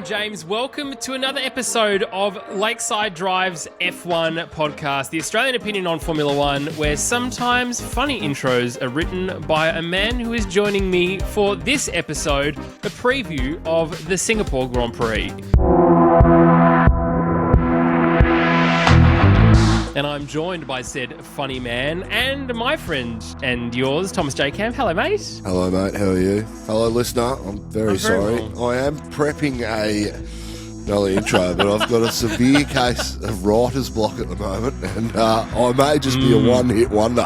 James. Welcome to another episode of Lakeside Drive's F1 podcast, the Australian opinion on Formula One, where sometimes funny intros are written by a man who is joining me for this episode, a preview of the Singapore Grand Prix. And I'm joined by said funny man and my friend and yours, Thomas J. Camp. Hello, mate. Hello, mate. How are you? Hello, listener. I'm very sorry. Well. I am prepping another intro, but I've got a severe case of writer's block at the moment, and I may just be a one-hit wonder.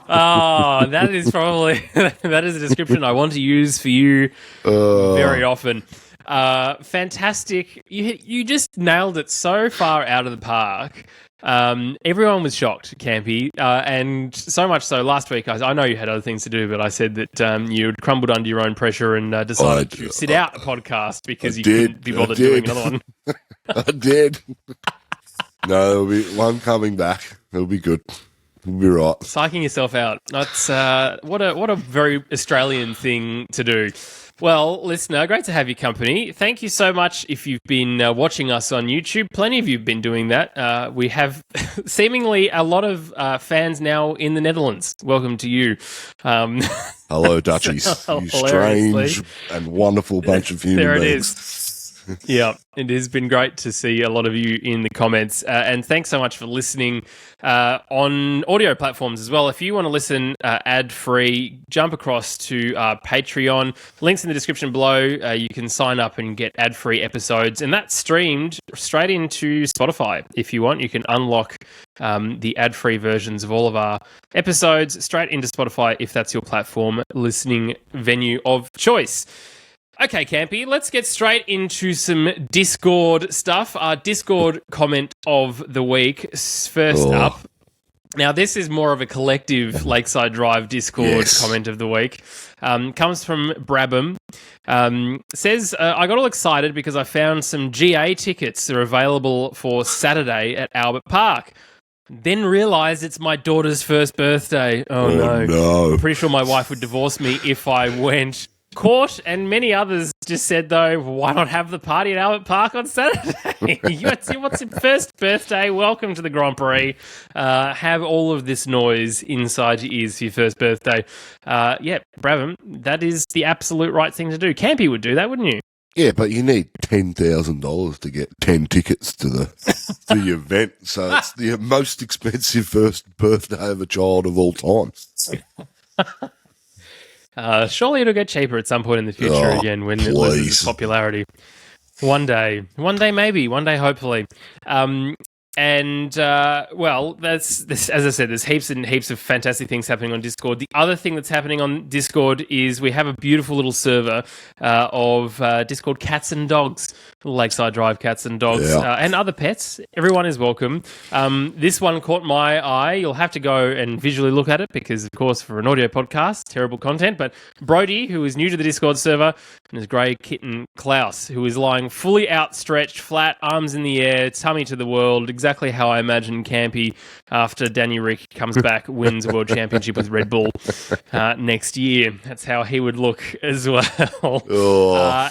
Oh, that is probably that is a description I want to use for you very often. Fantastic. You just nailed it so far out of the park. Everyone was shocked, Campy, and so much so last week, I know you had other things to do, but I said that you'd crumbled under your own pressure and decided to sit out a podcast because you couldn't be bothered doing another one. I did. No, there'll be one coming back. It'll be good. It'll be right. Psyching yourself out. That's what a very Australian thing to do. Well, listener, great to have your company. Thank you so much if you've been watching us on YouTube. Plenty of you have been doing that. We have seemingly a lot of fans now in the Netherlands. Welcome to you. Hello, Dutchies. You strange and wonderful bunch of human beings. There it is. Yeah, it has been great to see a lot of you in the comments. And thanks so much for listening on audio platforms as well. If you want to listen ad-free, jump across to Patreon. Links in the description below. You can sign up and get ad-free episodes. And that's streamed straight into Spotify. If you want, you can unlock the ad-free versions of all of our episodes straight into Spotify if that's your platform listening venue of choice. Okay, Campy, let's get straight into some Discord stuff. Our Discord comment of the week. First up. Now, this is more of a collective Lakeside Drive Discord comment of the week. Comes from Brabham. Says, I got all excited because I found some GA tickets that are available for Saturday at Albert Park. Then realised it's my daughter's first birthday. Oh, no. I'm pretty sure my wife would divorce me if I went. Court and many others just said, though, why not have the party at Albert Park on Saturday? What's your first birthday? Welcome to the Grand Prix. Have all of this noise inside your ears for your first birthday. Brabham, that is the absolute right thing to do. Campy would do that, wouldn't you? Yeah, but you need $10,000 to get 10 tickets to the event. So it's the most expensive first birthday of a child of all time. Surely it'll get cheaper at some point in the future again when it loses its popularity. One day maybe, one day hopefully. That's this. As I said, there's heaps and heaps of fantastic things happening on Discord. The other thing that's happening on Discord is we have a beautiful little server of Discord cats and dogs, Lakeside Drive cats and dogs, and other pets. Everyone is welcome. This one caught my eye. You'll have to go and visually look at it because, of course, for an audio podcast, terrible content. But Brody, who is new to the Discord server, and his grey kitten Klaus, who is lying fully outstretched, flat, arms in the air, tummy to the world, exactly how I imagine Campy after Danny Rick comes back, wins a world championship with Red Bull next year. That's how he would look as well.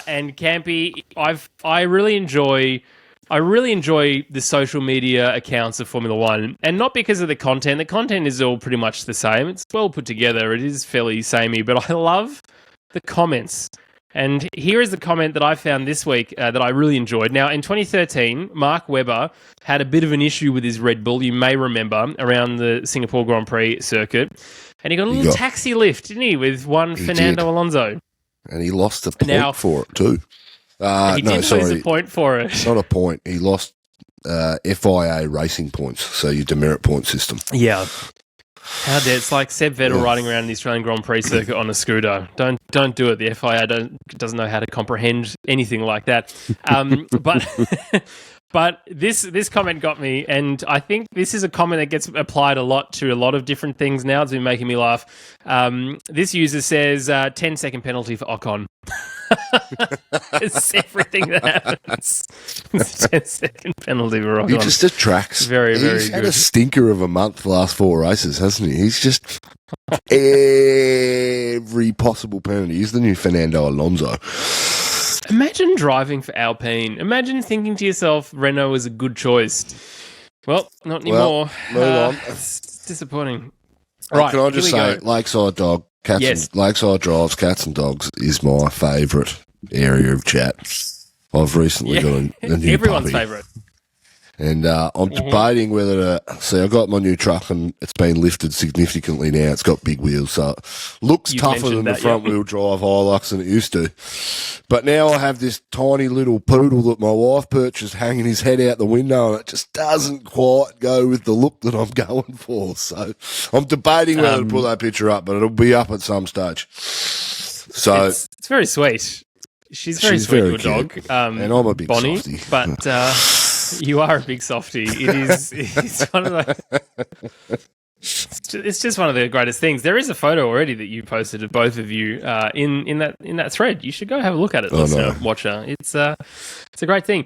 And Campy, I really enjoy the social media accounts of Formula One, and not because of the content. The content is all pretty much the same. It's well put together. It is fairly samey, but I love the comments. And here is the comment that I found this week that I really enjoyed. Now, in 2013, Mark Webber had a bit of an issue with his Red Bull, you may remember, around the Singapore Grand Prix circuit. And he got a little taxi lift, didn't he, with one Fernando Alonso. And he lost a point for it too. He did lose a point for it. Not a point. He lost FIA racing points, so your demerit point system. Yeah. How dare it's like Seb Vettel riding around the Australian Grand Prix circuit on a scooter. Don't do it. The FIA doesn't know how to comprehend anything like that. But this comment got me, and I think this is a comment that gets applied a lot to a lot of different things now. It's been making me laugh. This user says 10-second penalty for Ocon. It's everything that happens. It's a 10-second penalty for Ocon. He just attracts. Very, very He's good. had a stinker of a month the last 4 races, hasn't he? He's just every possible penalty. He's the new Fernando Alonso. Imagine driving for Alpine. Imagine thinking to yourself, Renault is a good choice. Well, not anymore. Move on. It's disappointing. Right, can I just say, Lakeside Lakeside Drives, Cats and Dogs is my favourite area of chat. I've recently got a new everyone's puppy. favourite. And I'm debating whether to... See, I got my new truck and it's been lifted significantly now. It's got big wheels, so it looks tougher than the front-wheel drive Hilux than it used to. But now I have this tiny little poodle that my wife purchased hanging his head out the window, and it just doesn't quite go with the look that I'm going for. So I'm debating whether to put that picture up, but it'll be up at some stage. So It's very sweet. She's very sweet, your dog. And I'm a big Bonnie, softie. But... You are a big softie. It's one of the... It's just one of the greatest things. There is a photo already that you posted of both of you in that thread. You should go have a look at it, listener, watcher. It's a great thing.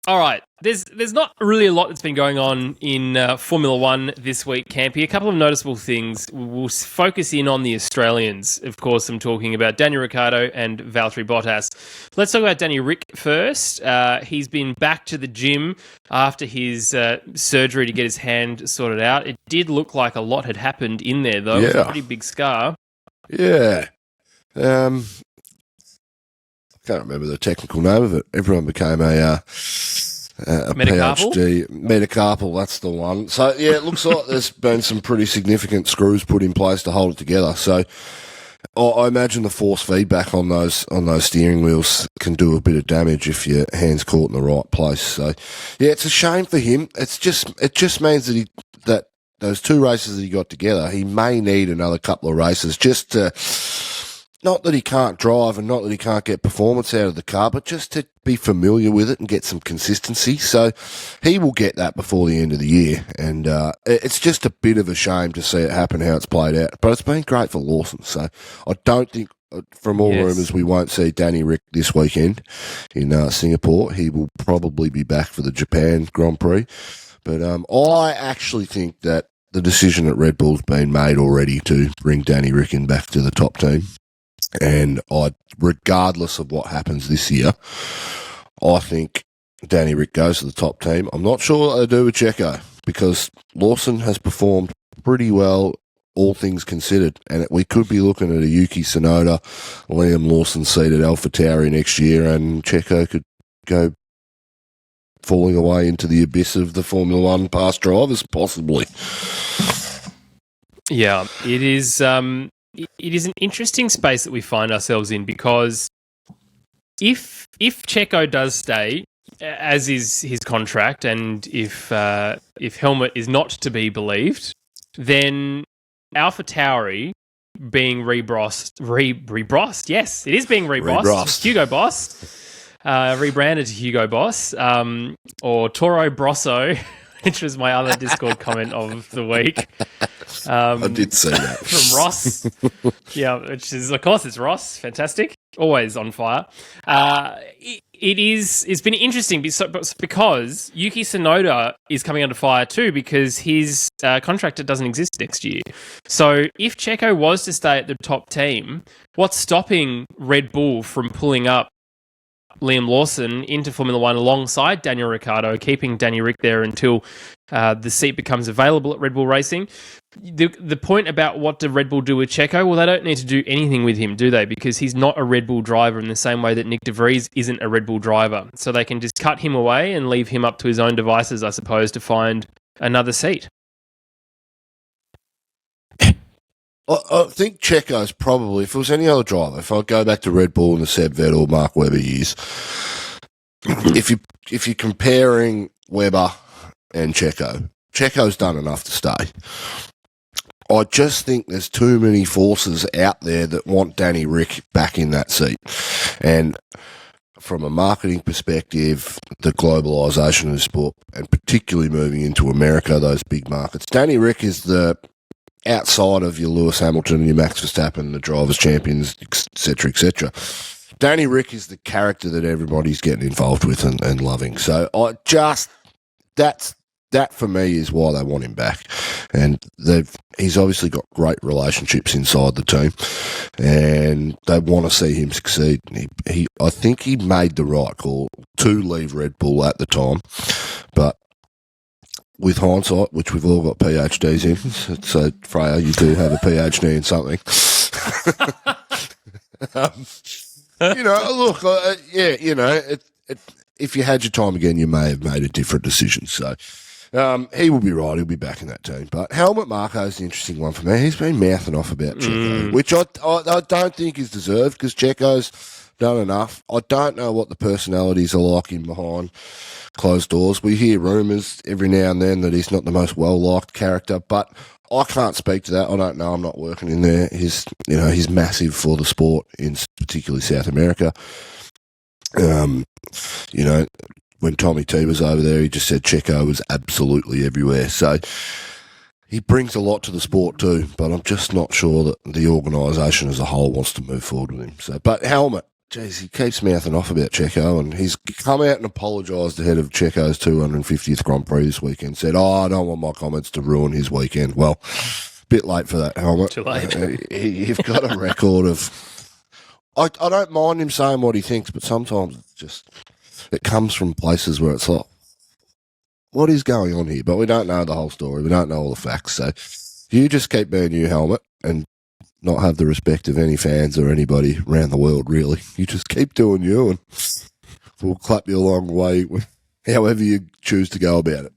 All right, there's not really a lot that's been going on in Formula One this week, Campy. A couple of noticeable things. We'll focus in on the Australians. Of course, I'm talking about Daniel Ricciardo and Valtteri Bottas. Let's talk about Danny Rick first. He's been back to the gym after his surgery to get his hand sorted out. It did look like a lot had happened in there, though. Yeah. It was a pretty big scar. Yeah. I can't remember the technical name of it. Everyone became a metacarpal? PhD. Metacarpal, that's the one. So, yeah, it looks like there's been some pretty significant screws put in place to hold it together. So, I imagine the force feedback on those steering wheels can do a bit of damage if your hand's caught in the right place. So, yeah, it's a shame for him. It just means that those two races that he got together, he may need another couple of races just to... Not that he can't drive and not that he can't get performance out of the car, but just to be familiar with it and get some consistency. So he will get that before the end of the year. And it's just a bit of a shame to see it happen, how it's played out. But it's been great for Lawson. So I don't think, from all rumours, we won't see Danny Rick this weekend in Singapore. He will probably be back for the Japan Grand Prix. But I actually think that the decision at Red Bull's been made already to bring Danny Rick in back to the top team. And regardless of what happens this year, I think Danny Rick goes to the top team. I'm not sure what they do with Checo because Lawson has performed pretty well, all things considered. And we could be looking at a Yuki Tsunoda, Liam Lawson seat at Alpha Tauri next year, and Checo could go falling away into the abyss of the Formula One past drivers, possibly. Yeah, it is. It is an interesting space that we find ourselves in because if Checo does stay, as is his contract, and if Helmut is not to be believed, then Alpha Tauri being rebrossed, yes, it is being rebrossed. Hugo Boss, rebranded to Hugo Boss, or Toro Bosso, which was my other Discord comment of the week. I did see that. From Ross. Yeah, which is, of course, it's Ross. Fantastic. Always on fire. It's been interesting because Yuki Tsunoda is coming under fire too because his contract doesn't exist next year. So if Checo was to stay at the top team, what's stopping Red Bull from pulling up Liam Lawson into Formula One alongside Daniel Ricciardo, keeping Danny Rick there until the seat becomes available at Red Bull Racing? The point about what do Red Bull do with Checo, well, they don't need to do anything with him, do they? Because he's not a Red Bull driver in the same way that Nick De Vries isn't a Red Bull driver. So they can just cut him away and leave him up to his own devices, I suppose, to find another seat. I think Checo's probably, if it was any other driver, if I go back to Red Bull in the Seb Vettel, Mark Webber years, if you're comparing Webber and Checo's done enough to stay. I just think there's too many forces out there that want Danny Rick back in that seat. And from a marketing perspective, the globalisation of the sport, and particularly moving into America, those big markets, Danny Rick is the outside of your Lewis Hamilton and your Max Verstappen, the drivers' champions, etc., etc. Danny Rick is the character that everybody's getting involved with and loving. So that for me is why they want him back. And he's obviously got great relationships inside the team, and they want to see him succeed. I think he made the right call to leave Red Bull at the time, but with hindsight, which we've all got PhDs in, so Freya, you do have a PhD in something. Look, if you had your time again, you may have made a different decision. So he will be right. He'll be back in that team. But Helmut Marko is the interesting one for me. He's been mouthing off about Checo, which I don't think is deserved because Checo's done enough. I don't know what the personalities are like in behind closed doors. We hear rumours every now and then that he's not the most well-liked character, but I can't speak to that. I don't know. I'm not working in there. He's massive for the sport, in particularly South America. When Tommy T was over there, he just said Checo was absolutely everywhere. So he brings a lot to the sport too, but I'm just not sure that the organisation as a whole wants to move forward with him. So, but Helmut, geez, he keeps mouthing off about Checo, and he's come out and apologised ahead of Checo's 250th Grand Prix this weekend. Said, I don't want my comments to ruin his weekend. Well, bit late for that, Helmut. Too late. You've got a record of... I don't mind him saying what he thinks, but sometimes it comes from places where it's like, what is going on here? But we don't know the whole story. We don't know all the facts. So you just keep being you, Helmut, and not have the respect of any fans or anybody around the world, really. You just keep doing you, and we'll clap you along the way, however you choose to go about it.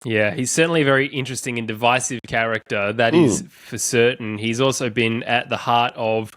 Yeah, he's certainly a very interesting and divisive character. That is for certain. He's also been at the heart of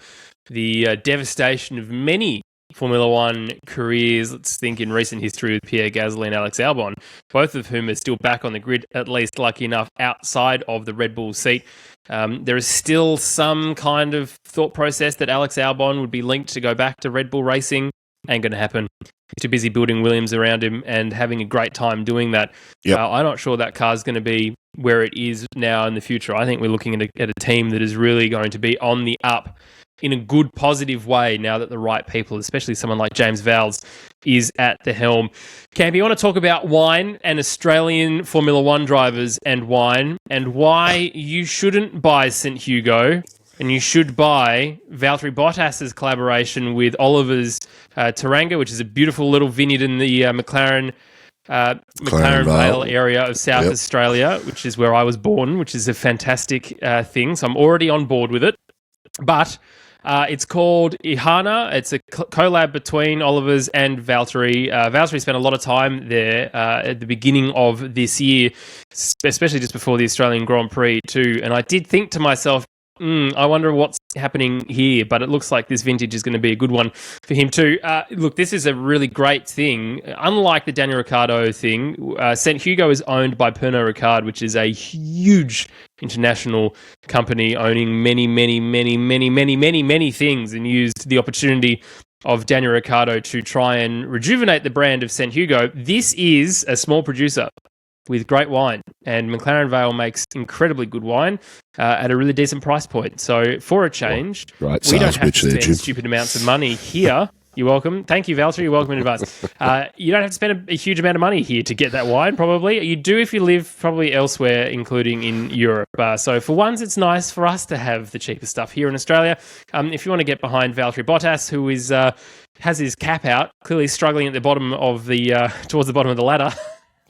the devastation of many Formula One careers. Let's think in recent history with Pierre Gasly and Alex Albon, both of whom are still back on the grid, at least lucky enough, outside of the Red Bull seat. There is still some kind of thought process that Alex Albon would be linked to go back to Red Bull racing. Ain't going to happen. He's too busy building Williams around him and having a great time doing that. Yep. I'm not sure that car's going to be where it is now in the future. I think we're looking at a team that is really going to be on the up in a good, positive way now that the right people, especially someone like James Vowles, is at the helm. Campy, you want to talk about wine and Australian Formula One drivers and wine, and why you shouldn't buy St. Hugo and you should buy Valtteri Bottas's collaboration with Oliver's Taranga, which is a beautiful little vineyard in the McLaren Vale area of South Australia, which is where I was born, which is a fantastic thing. So I'm already on board with it. But it's called Ihana. It's a collab between Oliver's and Valtteri. Valtteri spent a lot of time there at the beginning of this year, especially just before the Australian Grand Prix too. And I did think to myself, I wonder what's happening here, but it looks like this vintage is going to be a good one for him too. Look, this is a really great thing. Unlike the Daniel Ricciardo thing, St. Hugo is owned by Pernod Ricard, which is a huge international company owning many, many, many, many, many, many, many things, and used the opportunity of Daniel Ricciardo to try and rejuvenate the brand of St. Hugo. This is a small producer with great wine, and McLaren Vale makes incredibly good wine at a really decent price point. So for a change, we don't have to spend stupid amounts of money here. You're welcome. Thank you, Valtteri. You're welcome in advance. You don't have to spend a huge amount of money here to get that wine, probably. You do if you live probably elsewhere, including in Europe. So for once, it's nice for us to have the cheaper stuff here in Australia. If you want to get behind Valtteri Bottas, who is has his cap out, clearly struggling at the bottom of towards the bottom of the ladder,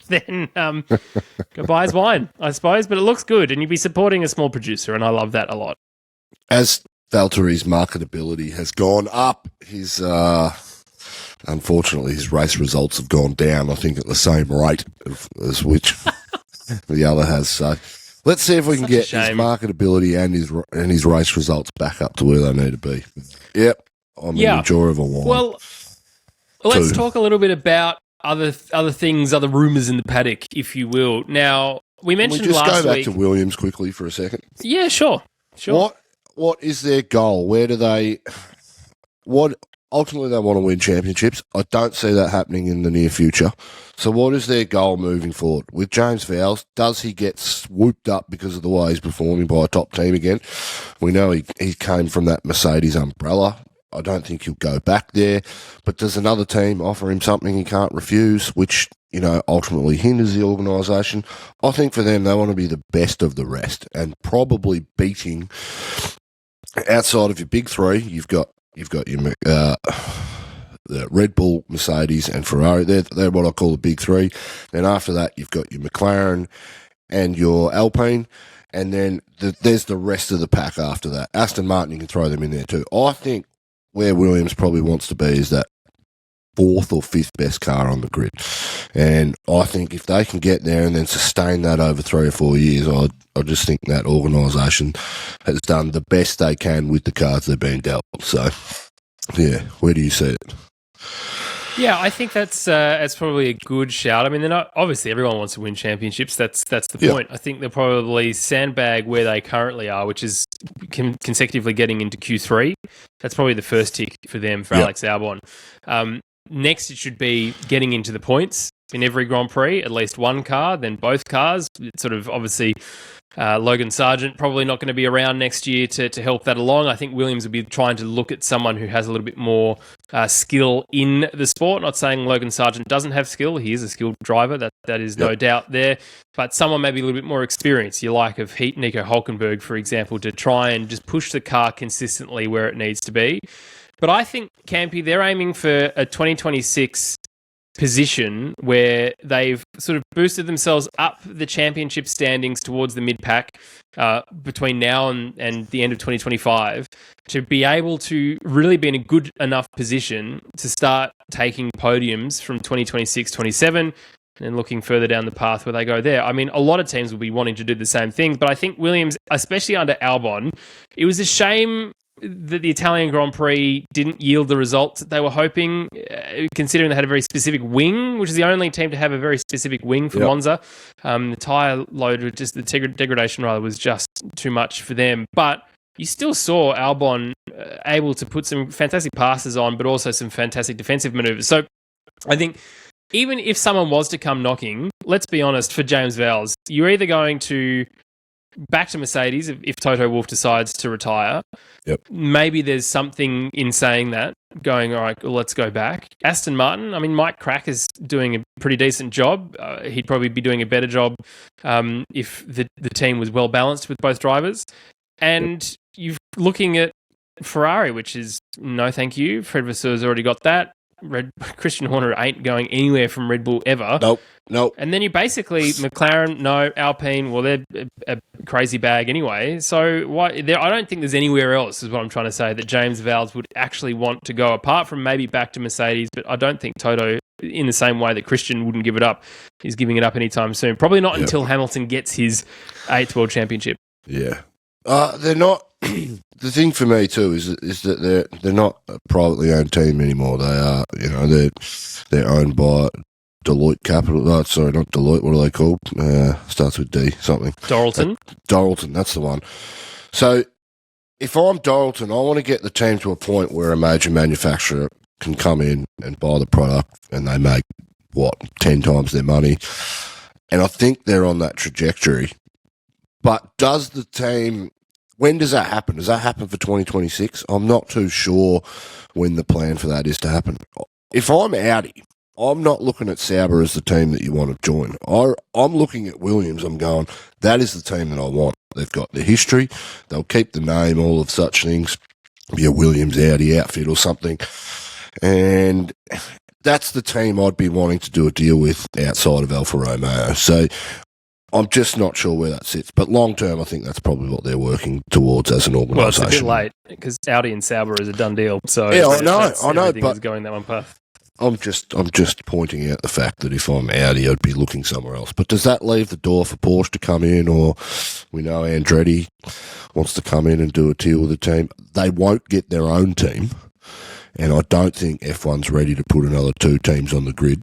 then go buy his wine, I suppose. But it looks good, and you'd be supporting a small producer, and I love that a lot. As Valtteri's marketability has gone up, unfortunately his race results have gone down, I think, at the same rate as which the other has. So let's see if we can get his marketability and his race results back up to where they need to be. Yep, I'm an enjoyer of a wine. Well, let's talk a little bit about other things, other rumours in the paddock, if you will. Now, we mentioned last week... Can we just go back to Williams quickly for a second? Yeah, sure. What is their goal? Where do they... Ultimately, they want to win championships. I don't see that happening in the near future. So what is their goal moving forward? With James Vowles, does he get swooped up because of the way he's performing by a top team again? We know he came from that Mercedes umbrella. I don't think he'll go back there. But does another team offer him something he can't refuse, which, ultimately hinders the organisation? I think for them, they want to be the best of the rest, and probably beating, outside of your big three, you've got your the Red Bull, Mercedes, and Ferrari. They're what I call the big three. Then after that, you've got your McLaren and your Alpine, and then there's the rest of the pack after that. Aston Martin, you can throw them in there too. I think where Williams probably wants to be is that fourth or fifth best car on the grid. And I think if they can get there and then sustain that over 3 or 4 years, I just think that organisation has done the best they can with the cards they've been dealt. So, yeah, where do you see it? Yeah, I think that's probably a good shout. I mean, obviously everyone wants to win championships. That's the point. I think they'll probably sandbag where they currently are, which is consecutively getting into Q3. That's probably the first tick for them, for Alex Albon. Next, it should be getting into the points in every Grand Prix, at least one car, then both cars. It's sort of obviously Logan Sargent probably not going to be around next year to help that along. I think Williams will be trying to look at someone who has a little bit more skill in the sport. Not saying Logan Sargent doesn't have skill. He is a skilled driver. That is no doubt there. But someone maybe a little bit more experienced. You like of Nico Hulkenberg, for example, to try and just push the car consistently where it needs to be. But I think, Campy, they're aiming for a 2026 position where they've sort of boosted themselves up the championship standings towards the mid-pack between now and the end of 2025 to be able to really be in a good enough position to start taking podiums from 2026, 27 and looking further down the path where they go there. I mean, a lot of teams will be wanting to do the same thing, but I think Williams, especially under Albon, it was a shame that the Italian Grand Prix didn't yield the results that they were hoping, considering they had a very specific wing, which is the only team to have a very specific wing for Monza. The tyre load, the degradation rather, was just too much for them. But you still saw Albon able to put some fantastic passes on, but also some fantastic defensive manoeuvres. So I think even if someone was to come knocking, let's be honest, for James Vowles, you're either going to back to Mercedes if Toto Wolff decides to retire. Maybe there's something in saying that, going, all right, well, let's go back. Aston Martin, I mean, Mike Crack is doing a pretty decent job. He'd probably be doing a better job if the team was well balanced with both drivers. And you're looking at Ferrari, which is no thank you. Fred Vasseur's already got that. Christian Horner ain't going anywhere from Red Bull ever. Nope. And then you basically, McLaren, no. Alpine, well, they're a crazy bag anyway. So I don't think there's anywhere else, is what I'm trying to say, that James Vowles would actually want to go, apart from maybe back to Mercedes. But I don't think Toto, in the same way that Christian wouldn't give it up, is giving it up anytime soon. Probably not until Hamilton gets his 8th World Championship. Yeah. They're not. The thing for me too is that they're not a privately owned team anymore. They are, they're owned by Deloitte Capital. Oh, sorry, not Deloitte. What are they called? Starts with D something. Doralton. Doralton, that's the one. So if I'm Doralton, I want to get the team to a point where a major manufacturer can come in and buy the product, and they make 10 times their money. And I think they're on that trajectory. But does the team? When does that happen? Does that happen for 2026? I'm not too sure when the plan for that is to happen. If I'm Audi, I'm not looking at Sauber as the team that you want to join. I'm looking at Williams. I'm going, that is the team that I want. They've got the history. They'll keep the name, all of such things. Be a Williams Audi outfit or something. And that's the team I'd be wanting to do a deal with outside of Alfa Romeo. So I'm just not sure where that sits. But long term, I think that's probably what they're working towards as an organisation. Well, it's a bit late because Audi and Sauber is a done deal. So yeah, I know, but is going that one path. I'm just pointing out the fact that if I'm Audi, I'd be looking somewhere else. But does that leave the door for Porsche to come in, or we know Andretti wants to come in and do a deal with the team? They won't get their own team, and I don't think F1's ready to put another 2 teams on the grid.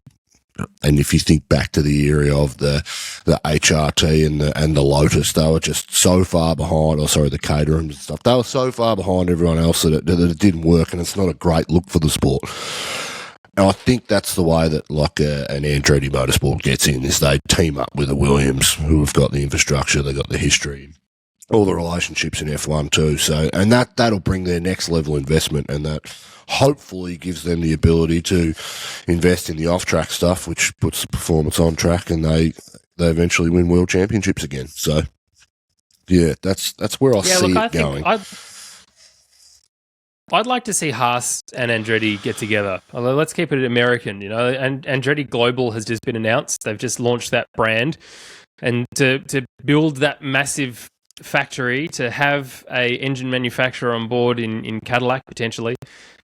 And if you think back to the era of the HRT and the Lotus, they were just so far behind. The Caterham and stuff. They were so far behind everyone else that it didn't work, and it's not a great look for the sport. And I think that's the way that an Andretti Motorsport gets in, is they team up with a Williams who have got the infrastructure, they've got the history, all the relationships in F1 too. So, and that'll bring their next level investment, and that hopefully gives them the ability to invest in the off-track stuff, which puts the performance on track, and they eventually win world championships again. So, yeah, that's where I see it going. I'd like to see Haas and Andretti get together. Although let's keep it American, And Andretti Global has just been announced. They've just launched that brand, and to build that massive factory, to have a engine manufacturer on board in Cadillac potentially,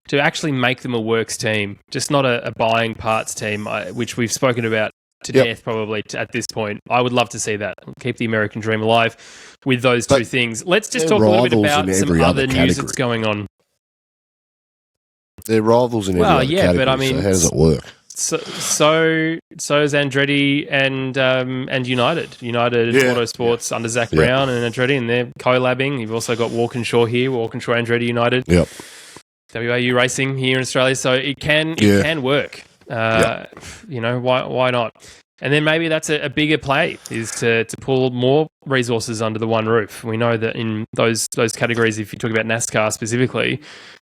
to actually make them a works team, just not a buying parts team, which we've spoken about to death probably at this point. I would love to see that. Keep the American dream alive with those two things. Let's just talk a little bit about some other news that's going on. They're rivals in every other category, but I mean, so how does it work? So is Andretti and United Motorsports under Zach Brown and Andretti, and they're collabing. You've also got Walkinshaw here, Walkinshaw Andretti United. Yep. WAU Racing here in Australia, so it can work. Why not? And then maybe that's a bigger play, is to pull more resources under the one roof. We know that in those categories, if you talk about NASCAR specifically,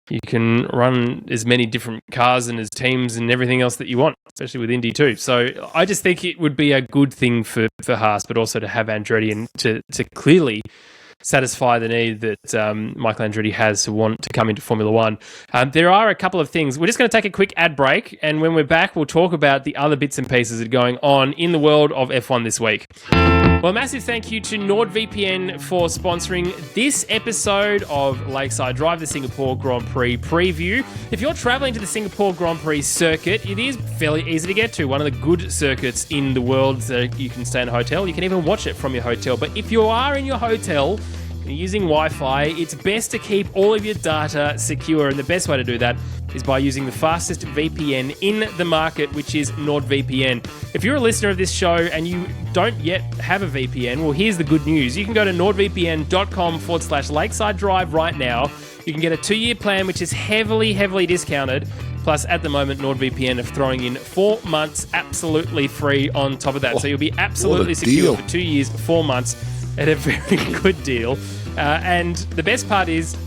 you can run as many different cars and as teams and everything else that you want, especially with Indy too. So I just think it would be a good thing for Haas, but also to have Andretti and to clearly satisfy the need that Michael Andretti has to want to come into Formula One. There are a couple of things. We're just going to take a quick ad break, and when we're back, we'll talk about the other bits and pieces that are going on in the world of F1 this week. Well, a massive thank you to NordVPN for sponsoring this episode of Lakeside Drive, the Singapore Grand Prix preview. If you're traveling to the Singapore Grand Prix circuit, it is fairly easy to get to. One of the good circuits in the world, so you can stay in a hotel. You can even watch it from your hotel. But if you are in your hotel and using Wi-Fi, it's best to keep all of your data secure. And the best way to do that is by using the fastest VPN in the market, which is NordVPN. If you're a listener of this show and you don't yet have a VPN, well, here's the good news. You can go to nordvpn.com/Lakeside Drive right now. You can get a 2-year plan, which is heavily, heavily discounted. Plus, at the moment, NordVPN are throwing in 4 months absolutely free on top of that. So you'll be absolutely secure for 2 years, 4 months at a very good deal. And the best part is,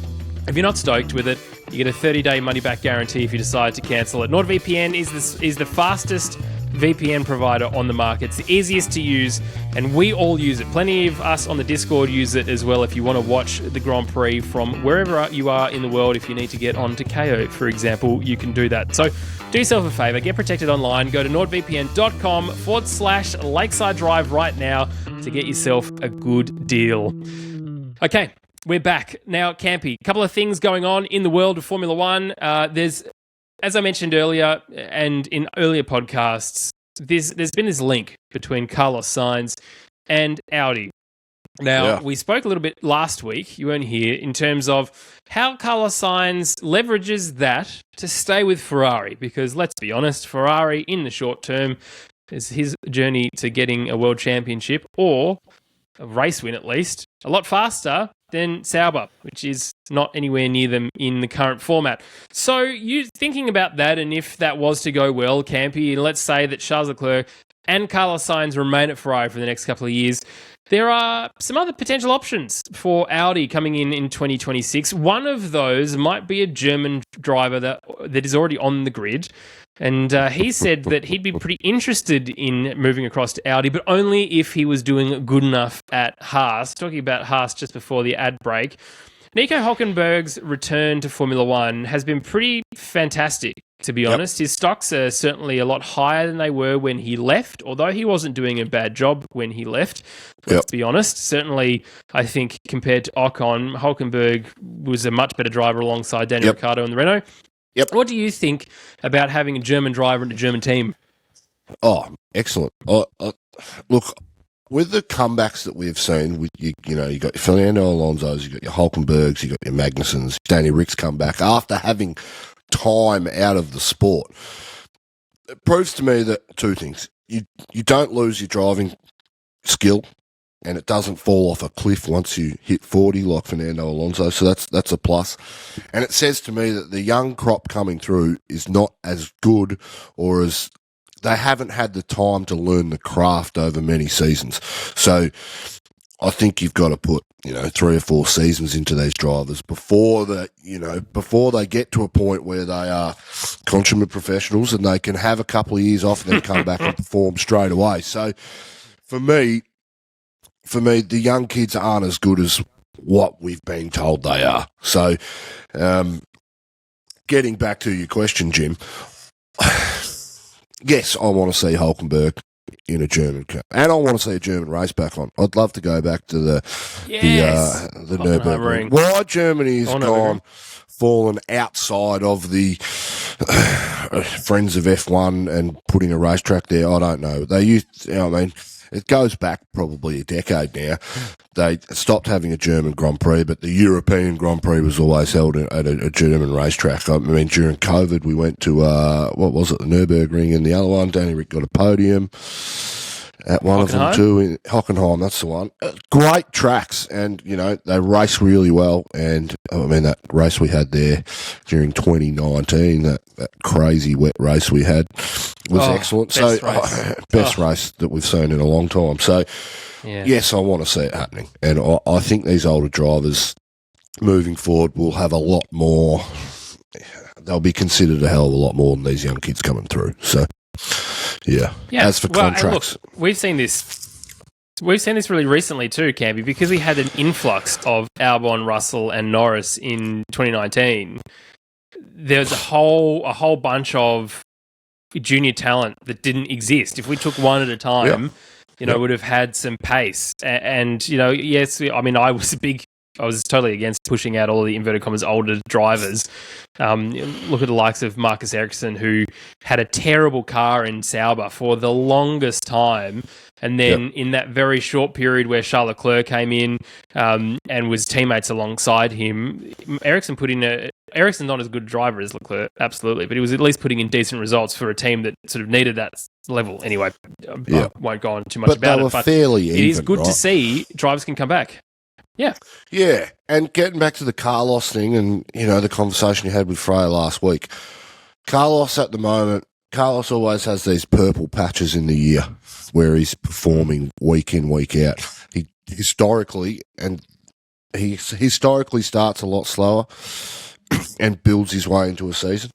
if you're not stoked with it, you get a 30-day money-back guarantee if you decide to cancel it. NordVPN is the fastest VPN provider on the market. It's the easiest to use, and we all use it. Plenty of us on the Discord use it as well if you want to watch the Grand Prix from wherever you are in the world. If you need to get onto KO, for example, you can do that. So do yourself a favor, get protected online. Go to nordvpn.com/Lakeside Drive right now to get yourself a good deal. Okay, we're back. Now, Campy, a couple of things going on in the world of Formula One. There's, as I mentioned earlier and in earlier podcasts, there's been this link between Carlos Sainz and Audi. Now, we spoke a little bit last week, you weren't here, in terms of how Carlos Sainz leverages that to stay with Ferrari. Because let's be honest, Ferrari in the short term is his journey to getting a world championship, or a race win at least, a lot faster than Sauber, which is not anywhere near them in the current format. So you thinking about that, and if that was to go well, Campy, and let's say that Charles Leclerc and Carlos Sainz remain at Ferrari for the next couple of years, there are some other potential options for Audi coming in 2026. One of those might be a German driver that is already on the grid. And he said that he'd be pretty interested in moving across to Audi, but only if he was doing good enough at Haas. Talking about Haas just before the ad break, Nico Hülkenberg's return to Formula One has been pretty fantastic, to be honest. His stocks are certainly a lot higher than they were when he left, although he wasn't doing a bad job when he left, let's be honest. Certainly, I think, compared to Ocon, Hülkenberg was a much better driver alongside Daniel Ricciardo and the Renault. What do you think about having a German driver and a German team? Oh, excellent. Look, with the comebacks that we've seen, with you got your Fernando Alonso's, you got your Hülkenbergs, you got your Magnussen's, Danny Rick's come back after having time out of the sport. It proves to me that two things: you don't lose your driving skill, and it doesn't fall off a cliff once you hit 40 like Fernando Alonso. So that's a plus. And it says to me that the young crop coming through is not as good, or as they haven't had the time to learn the craft over many seasons. So I think you've got to put 3 or 4 seasons into these drivers before they get to a point where they are consummate professionals and they can have a couple of years off and then come back and perform straight away. So for me, the young kids aren't as good as what we've been told they are. So, getting back to your question, Jim, yes, I want to see Hulkenberg in a German car, and I want to see a German race back on. I'd love to go back to the Nürburgring. Why Germany has fallen outside of the Friends of F1 and putting a racetrack there, I don't know. They used, it goes back probably a decade now. They stopped having a German Grand Prix, but the European Grand Prix was always held at a German racetrack. I mean, during COVID, we went to, the Nürburgring, and the other one, Danny Rick got a podium at one of them too, in Hockenheim, that's the one. Great tracks, and, they race really well. And, that race we had there during 2019, that crazy wet race we had was excellent. Best race that we've seen in a long time. So, yes, I want to see it happening. And I think these older drivers moving forward will have a lot more, they'll be considered a hell of a lot more than these young kids coming through. So, yeah. As for contracts, look, we've seen this really recently too, Campy, because we had an influx of Albon, Russell, and Norris in 2019. There's a whole bunch of junior talent that didn't exist. If we took one at a time, would have had some pace. And yes, I was totally against pushing out all the inverted commas older drivers. Look at the likes of Marcus Ericsson, who had a terrible car in Sauber for the longest time. And then in that very short period where Charles Leclerc came in and was teammates alongside him, Ericsson's not as good a driver as Leclerc, absolutely, but he was at least putting in decent results for a team that sort of needed that level. Anyway, I won't go on too much about it, but fairly even, it is good to see drivers can come back. Yeah. Yeah, and getting back to the Carlos thing and, the conversation you had with Freya last week, Carlos always has these purple patches in the year where he's performing week in, week out. He historically starts a lot slower and builds his way into a season.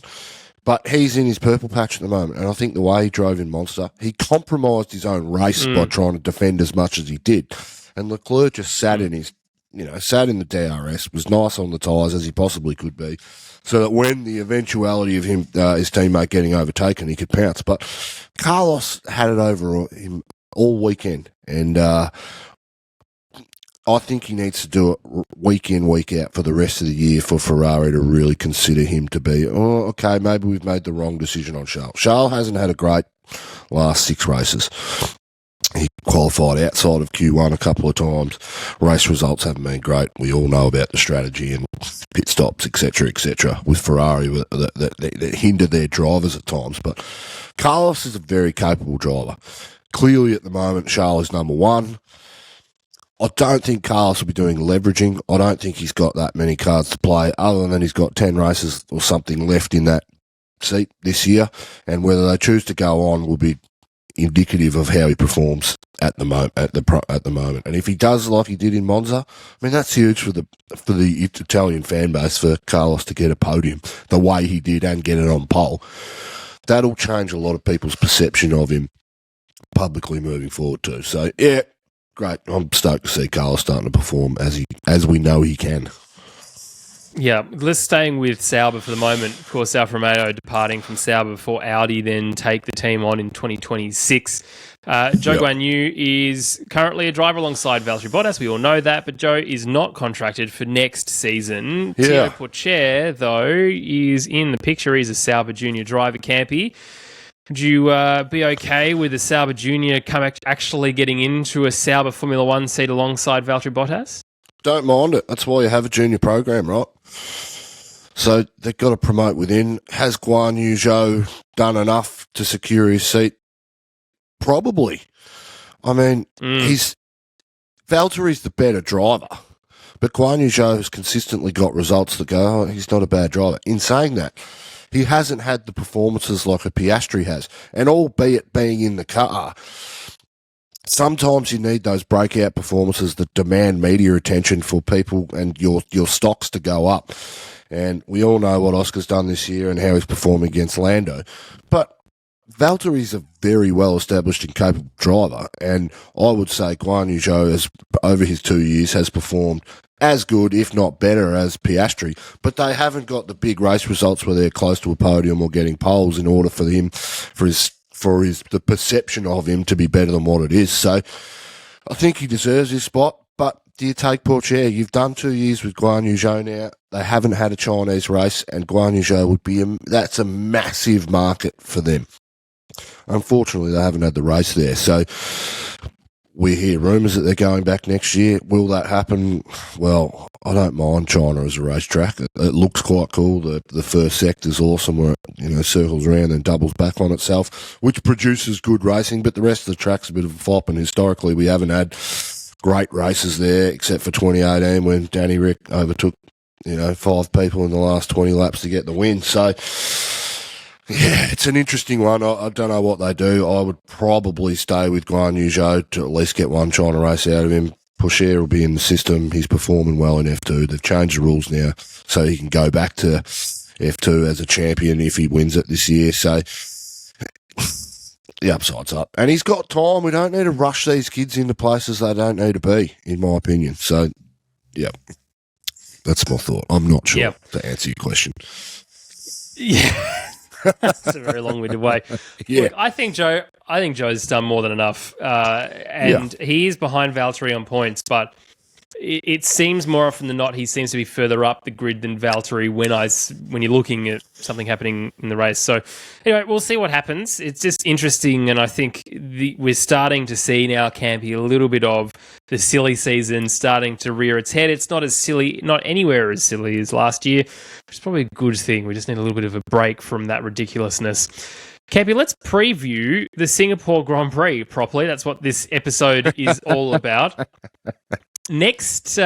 But he's in his purple patch at the moment, and I think the way he drove in Monza, he compromised his own race by trying to defend as much as he did. And Leclerc just sat in the DRS, was nice on the tyres as he possibly could be, so that when the eventuality of him, his teammate getting overtaken, he could pounce. But Carlos had it over him all weekend, and I think he needs to do it week in, week out for the rest of the year for Ferrari to really consider him to be, maybe we've made the wrong decision on Charles. Charles hasn't had a great last 6 races. He qualified outside of Q1 a couple of times. Race results haven't been great. We all know about the strategy and pit stops, etc., with Ferrari that hinder their drivers at times. But Carlos is a very capable driver. Clearly, at the moment, Charles is number 1. I don't think Carlos will be doing leveraging. I don't think he's got that many cards to play, other than he's got 10 races or something left in that seat this year. And whether they choose to go on will be indicative of how he performs at the moment. And if he does like he did in Monza, that's huge for the Italian fan base, for Carlos to get a podium the way he did and get it on pole. That'll change a lot of people's perception of him publicly moving forward too. So yeah, great. I'm stoked to see Carlos starting to perform as we know he can. Yeah, let's staying with Sauber for the moment. Of course, Alfa Romeo departing from Sauber before Audi then take the team on in 2026. Zhou Guanyu is currently a driver alongside Valtteri Bottas. We all know that, but Zhou is not contracted for next season. Théo Pourchaire, though, is in the picture. He's a Sauber junior driver, Campy. Would you be okay with a Sauber junior actually getting into a Sauber Formula One seat alongside Valtteri Bottas? Don't mind it. That's why you have a junior program, right? So they've got to promote within. Has Guanyu Zhou done enough to secure his seat? Probably. Valtteri's the better driver, but Guanyu Zhou has consistently got results that go, he's not a bad driver. In saying that, he hasn't had the performances like a Piastri has, and albeit being in the car, sometimes you need those breakout performances that demand media attention for people and your stocks to go up. And we all know what Oscar's done this year and how he's performing against Lando. But Valtteri's a very well-established and capable driver, and I would say Guan Yu Zhou, has, over his 2 years, has performed as good, if not better, as Piastri. But they haven't got the big race results where they're close to a podium or getting poles in order for him, the perception of him to be better than what it is. So I think he deserves his spot. But do you take Pourchaire? You've done 2 years with Guan Yu Zhou now. They haven't had a Chinese race, and Guan Yu Zhou would be that's a massive market for them. Unfortunately, they haven't had the race there. So we hear rumours that they're going back next year. Will that happen? Well, I don't mind China as a racetrack. It looks quite cool. The first sector's awesome where it circles around and doubles back on itself, which produces good racing, but the rest of the track's a bit of a flop, and historically we haven't had great races there except for 2018 when Danny Rick overtook 5 people in the last 20 laps to get the win. So yeah, it's an interesting one. I don't know what they do. I would probably stay with Guan Yu Zhou to at least get one China race out of him. Pourchaire will be in the system. He's performing well in F2. They've changed the rules now so he can go back to F2 as a champion if he wins it this year. So the upside's up. And he's got time. We don't need to rush these kids into places they don't need to be, in my opinion. So, yeah, that's my thought. I'm not sure to answer your question. Yeah. That's a very long-winded way. Yeah. Look, I think Joe's done more than enough, and he is behind Valtteri on points. But it seems more often than not he seems to be further up the grid than Valtteri when you're looking at something happening in the race. So anyway, we'll see what happens. It's just interesting, and I think we're starting to see now, Campy, a little bit of the silly season starting to rear its head. It's not as silly, not anywhere as silly as last year, which is probably a good thing. We just need a little bit of a break from that ridiculousness. Campy, let's preview the Singapore Grand Prix properly. That's what this episode is all about. Last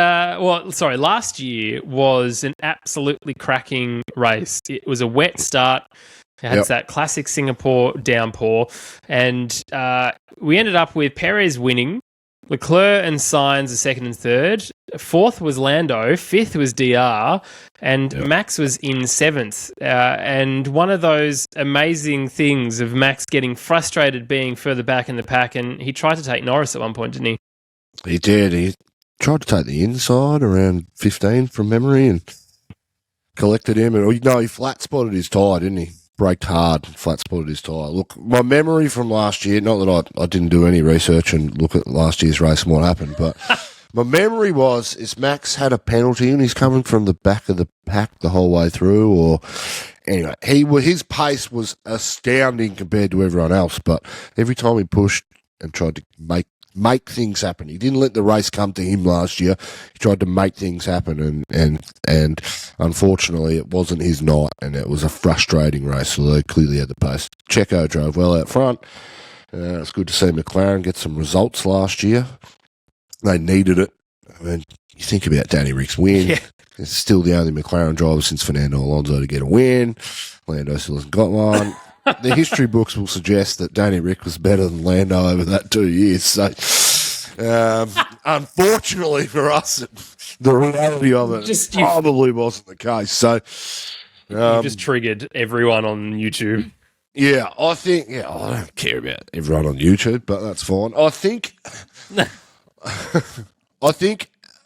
year was an absolutely cracking race. It was a wet start. It had that classic Singapore downpour. And we ended up with Perez winning, Leclerc and Sainz the second and third. Fourth was Lando. Fifth was DR. And Max was in seventh. And one of those amazing things of Max getting frustrated being further back in the pack, and he tried to take Norris at one point, didn't he? He did. He tried to take the inside around 15 from memory and collected him. And he flat spotted his tyre, didn't he? Braked hard, flat spotted his tyre. Look, my memory from last year, not that I didn't do any research and look at last year's race and what happened, but my memory is Max had a penalty and he's coming from the back of the pack the whole way through, or anyway, his pace was astounding compared to everyone else, but every time he pushed and tried to make things happen. He didn't let the race come to him last year. He tried to make things happen, and unfortunately it wasn't his night, and it was a frustrating race, although they clearly had the pace. Checo drove well out front. It's good to see McLaren get some results last year. They needed it. I mean, you think about Danny Rick's win. Yeah. It's still the only McLaren driver since Fernando Alonso to get a win. Lando still hasn't got one. The history books will suggest that Danny Rick was better than Lando over that 2 years. So, unfortunately for us, the reality of it probably wasn't the case. So, you just triggered everyone on YouTube. Yeah, I don't care about everyone on YouTube, but that's fine. I think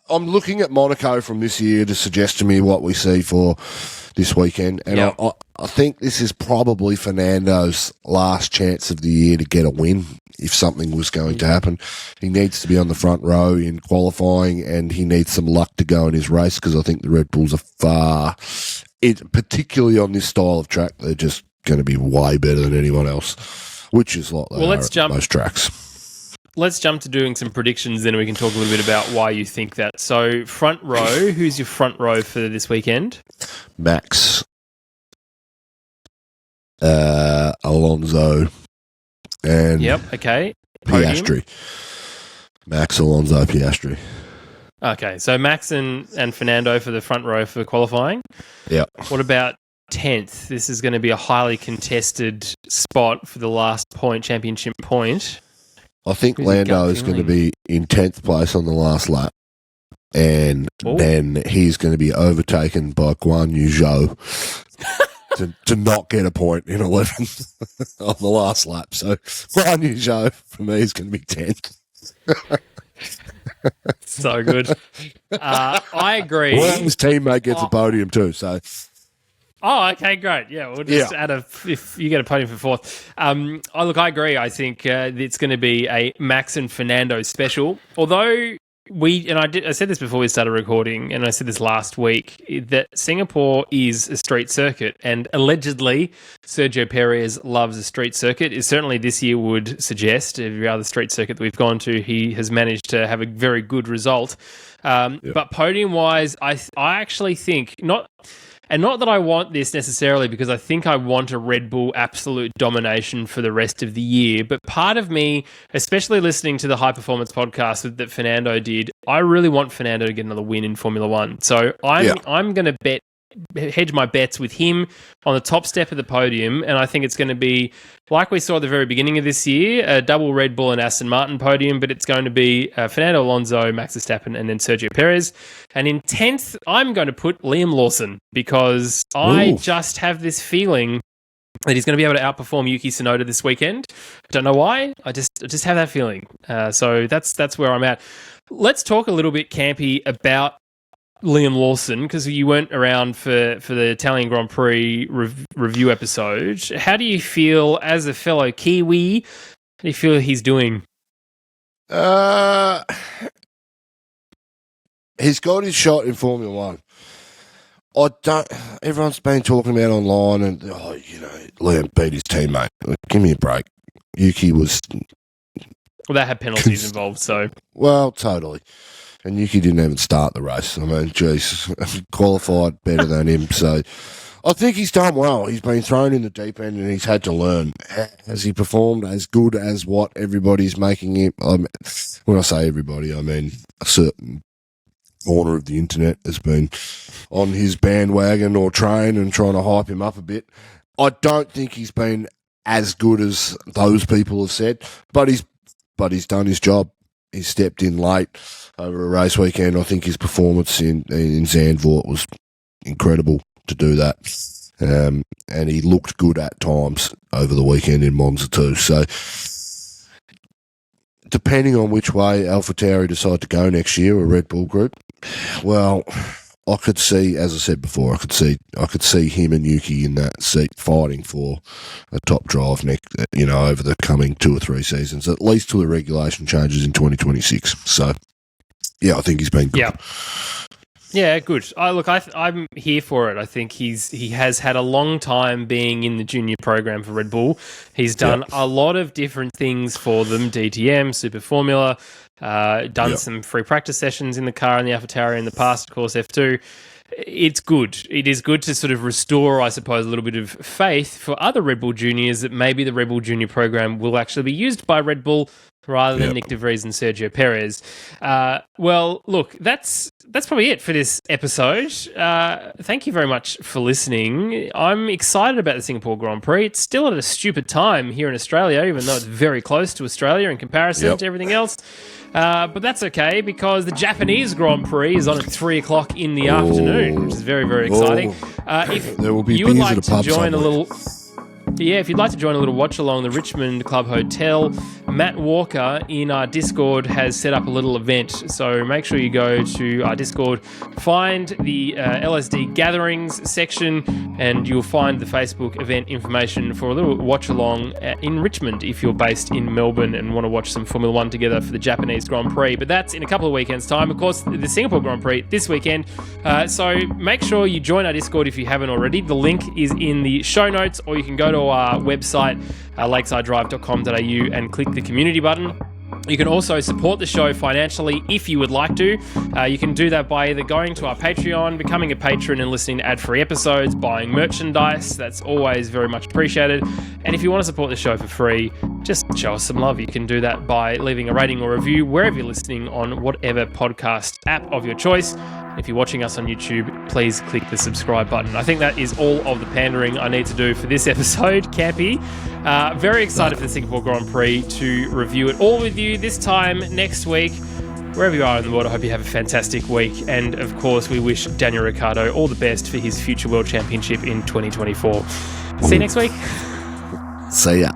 I'm looking at Monaco from this year to suggest to me what we see for this weekend, and I think this is probably Fernando's last chance of the year to get a win if something was going to happen. He needs to be on the front row in qualifying, and he needs some luck to go in his race, because I think the Red Bulls are particularly on this style of track, they're just going to be way better than anyone else, which is like most tracks. Let's jump to doing some predictions, then we can talk a little bit about why you think that. So, front row, who's your front row for this weekend? Max, Alonso, and Piastri. Podium. Max, Alonso, Piastri. Okay, so Max and Fernando for the front row for qualifying. Yeah. What about 10th? This is going to be a highly contested spot for the last championship point. I think Who's your gut Lando is going to feeling? be in 10th place on the last lap, and then he's going to be overtaken by Guan Yu Zhou to not get a point in 11th on the last lap. So Guan Yu Zhou, for me, is going to be 10th. So good. I agree. Well, his teammate gets a podium too, so... Oh, okay, great. Yeah, we'll just add if you get a podium for fourth. I agree. I think it's going to be a Max and Fernando special. Although I said this before we started recording, and I said this last week, that Singapore is a street circuit, and allegedly Sergio Perez loves a street circuit. It certainly this year would suggest every other street circuit that we've gone to, he has managed to have a very good result. But podium-wise, I actually think not. And not that I want this necessarily, because I think I want a Red Bull absolute domination for the rest of the year. But part of me, especially listening to the High Performance podcast that Fernando did, I really want Fernando to get another win in Formula One. So I'm going to hedge my bets with him on the top step of the podium, and I think it's going to be, like we saw at the very beginning of this year, a double Red Bull and Aston Martin podium, but it's going to be Fernando Alonso, Max Verstappen, and then Sergio Perez. And in 10th, I'm going to put Liam Lawson, because I just have this feeling that he's going to be able to outperform Yuki Tsunoda this weekend. I don't know why. I just have that feeling. So that's where I'm at. Let's talk a little bit, Campy, about Liam Lawson, because you weren't around for the Italian Grand Prix review episode. How do you feel as a fellow Kiwi? How do you feel he's doing? He's got his shot in Formula One. Everyone's been talking about online and, Liam beat his teammate. Give me a break. Yuki was... Well, that had penalties involved, so... Well, totally. And Yuki didn't even start the race. I mean, geez, qualified better than him. So I think he's done well. He's been thrown in the deep end and he's had to learn. Has he performed as good as what everybody's making him? When I say everybody, I mean a certain corner of the internet has been on his bandwagon or train and trying to hype him up a bit. I don't think he's been as good as those people have said, but he's done his job. He stepped in late over a race weekend. I think his performance in Zandvoort was incredible to do that. And he looked good at times over the weekend in Monza too. So depending on which way Alpha Tauri decide to go next year, or Red Bull Group, well, I could see, as I said before, I could see him and Yuki in that seat fighting for a top drive over the coming 2 or 3 seasons, at least till the regulation changes in 2026. So, yeah, I think he's been good. Yeah, good. I'm here for it. I think he has had a long time being in the junior program for Red Bull. He's done a lot of different things for them: DTM, Super Formula. Done some free practice sessions in the car in the Alpha Tauri in the past, of course, F2. It's good. It is good to sort of restore, I suppose, a little bit of faith for other Red Bull juniors that maybe the Red Bull junior program will actually be used by Red Bull rather than Nick de Vries and Sergio Perez. Well, look, that's probably it for this episode. Thank you very much for listening. I'm excited about the Singapore Grand Prix. It's still at a stupid time here in Australia, even though it's very close to Australia in comparison to everything else. But that's okay, because the Japanese Grand Prix is on at 3 o'clock in the afternoon, which is very, very exciting. If there will be you would beers like at a pub to join somewhere. if you'd like to join a little watch along the Richmond Club Hotel, Matt Walker in our Discord has set up a little event. So make sure you go to our Discord, find the LSD Gatherings section, and you'll find the Facebook event information for a little watch along in Richmond if you're based in Melbourne and want to watch some Formula One together for the Japanese Grand Prix. But that's in a couple of weekends' time. Of course, the Singapore Grand Prix this weekend. So make sure you join our Discord if you haven't already. The link is in the show notes, or you can go to our website, lakesidedrive.com.au, and click the community button. You can also support the show financially if you would like to. You can do that by either going to our Patreon, becoming a patron and listening to ad-free episodes, buying merchandise. That's always very much appreciated. And if you want to support the show for free, just show us some love. You can do that by leaving a rating or review wherever you're listening on whatever podcast app of your choice. If you're watching us on YouTube, please click the subscribe button. I think that is all of the pandering I need to do for this episode, Campy. Very excited for the Singapore Grand Prix to review it all with you this time next week. Wherever you are in the world, I hope you have a fantastic week. And of course, we wish Daniel Ricciardo all the best for his future World Championship in 2024. See you next week. See ya.